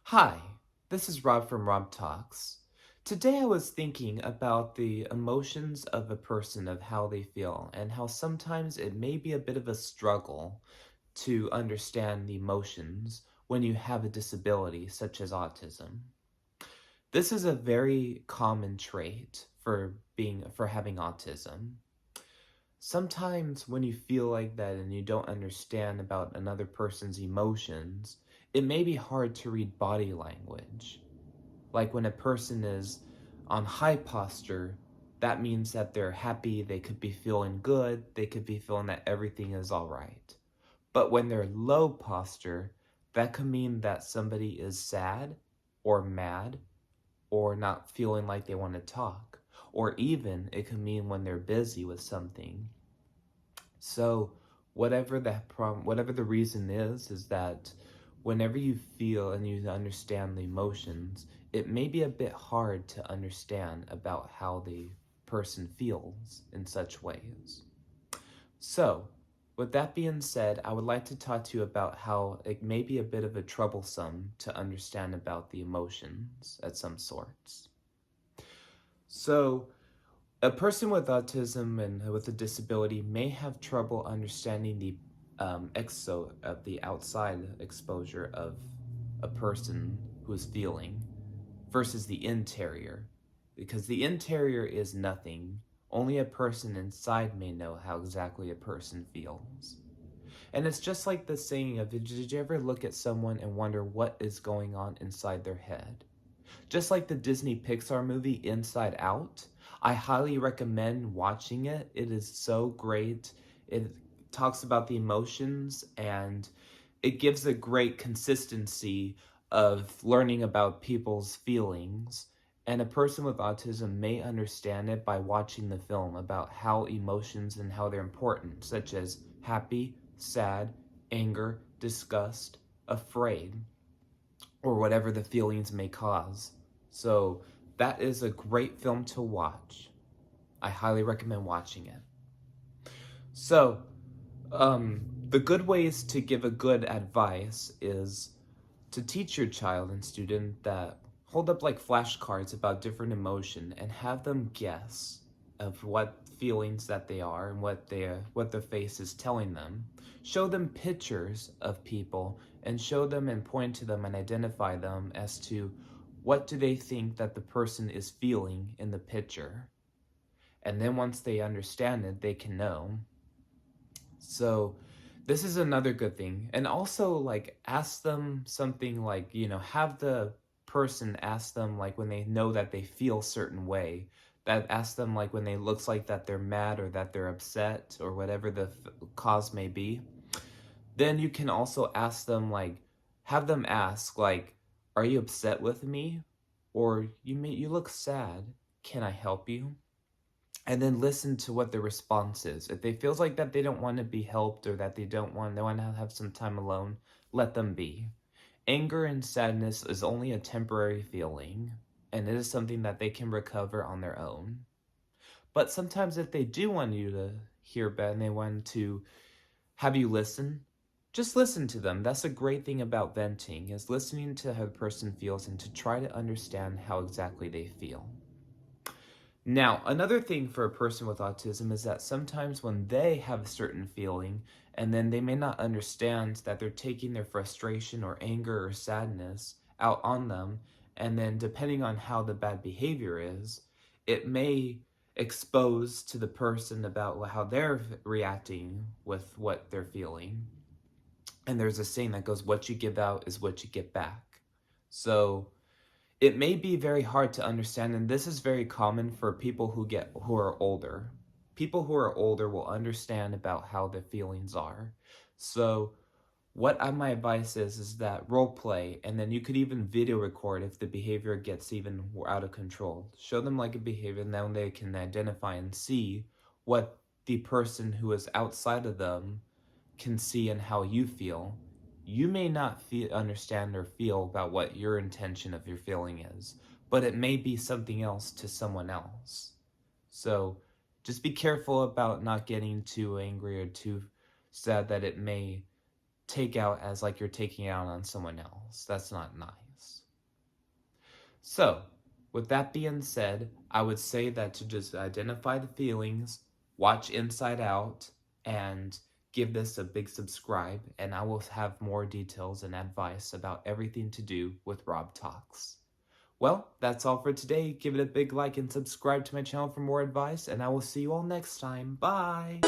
Hi, this is Rob from Rob Talks. Today I was thinking about the emotions of a person, of how they feel, and how sometimes it may be a bit of a struggle to understand the emotions when you have a disability such as autism. This is a very common trait for having autism. Sometimes when you feel like that and you don't understand about another person's emotions, it may be hard to read body language. Like when a person is on high posture, that means that they're happy, they could be feeling good, they could be feeling that everything is all right. But when they're low posture, that could mean that somebody is sad or mad or not feeling like they want to talk. Or even it could mean when they're busy with something. So whatever the reason is that whenever you feel and you understand the emotions, it may be a bit hard to understand about how the person feels in such ways. So, with that being said, I would like to talk to you about how it may be a bit of a troublesome to understand about the emotions at some sorts. So, a person with autism and with a disability may have trouble understanding the the outside exposure of a person who's feeling versus the interior, because the interior is nothing. Only a person inside may know how exactly a person feels. And it's just like the saying of, did you ever look at someone and wonder what is going on inside their head? Just like the Disney Pixar movie Inside Out, I highly recommend watching it. It is so great. It talks about the emotions and it gives a great consistency of learning about people's feelings. And a person with autism may understand it by watching the film about how emotions and how they're important, such as happy, sad, anger, disgust, afraid, or whatever the feelings may cause. So that is a great film to watch. I highly recommend watching it. So, the good ways to give a good advice is to teach your child and student that hold up like flashcards about different emotion and have them guess of what feelings that they are and what their face is telling them. Show them pictures of people and show them and point to them and identify them as to what do they think that the person is feeling in the picture. And then once they understand it, they can know. So this is another good thing. And also like ask them something like, have the person ask them like when they know that they feel certain way. That ask them like when they looks like that they're mad or that they're upset or whatever the cause may be. Then you can also ask them like have them ask like, are you upset with me? Or you look sad. Can I help you? And then listen to what the response is. If they feels like that they don't want to be helped or that they want to have some time alone, let them be. Anger and sadness is only a temporary feeling, and it is something that they can recover on their own. But sometimes if they do want you to hear about and they want to have you listen, just listen to them. That's a great thing about venting, is listening to how the person feels and to try to understand how exactly they feel. Now, another thing for a person with autism is that sometimes when they have a certain feeling and then they may not understand that they're taking their frustration or anger or sadness out on them, and then depending on how the bad behavior is, it may expose to the person about how they're reacting with what they're feeling. And there's a saying that goes, what you give out is what you get back. So, it may be very hard to understand, and this is very common for people who are older. People who are older will understand about how their feelings are. So my advice is that role play, and then you could even video record if the behavior gets even out of control. Show them like a behavior, and then they can identify and see what the person who is outside of them can see and how you feel. You may not understand or feel about what your intention of your feeling is, but it may be something else to someone else. So just be careful about not getting too angry or too sad that it may take out as like you're taking it out on someone else. That's not nice. So, with that being said, I would say that to just identify the feelings, watch Inside Out, and give this a big subscribe, and I will have more details and advice about everything to do with Rob Talks. Well, that's all for today. Give it a big like and subscribe to my channel for more advice, and I will see you all next time. Bye!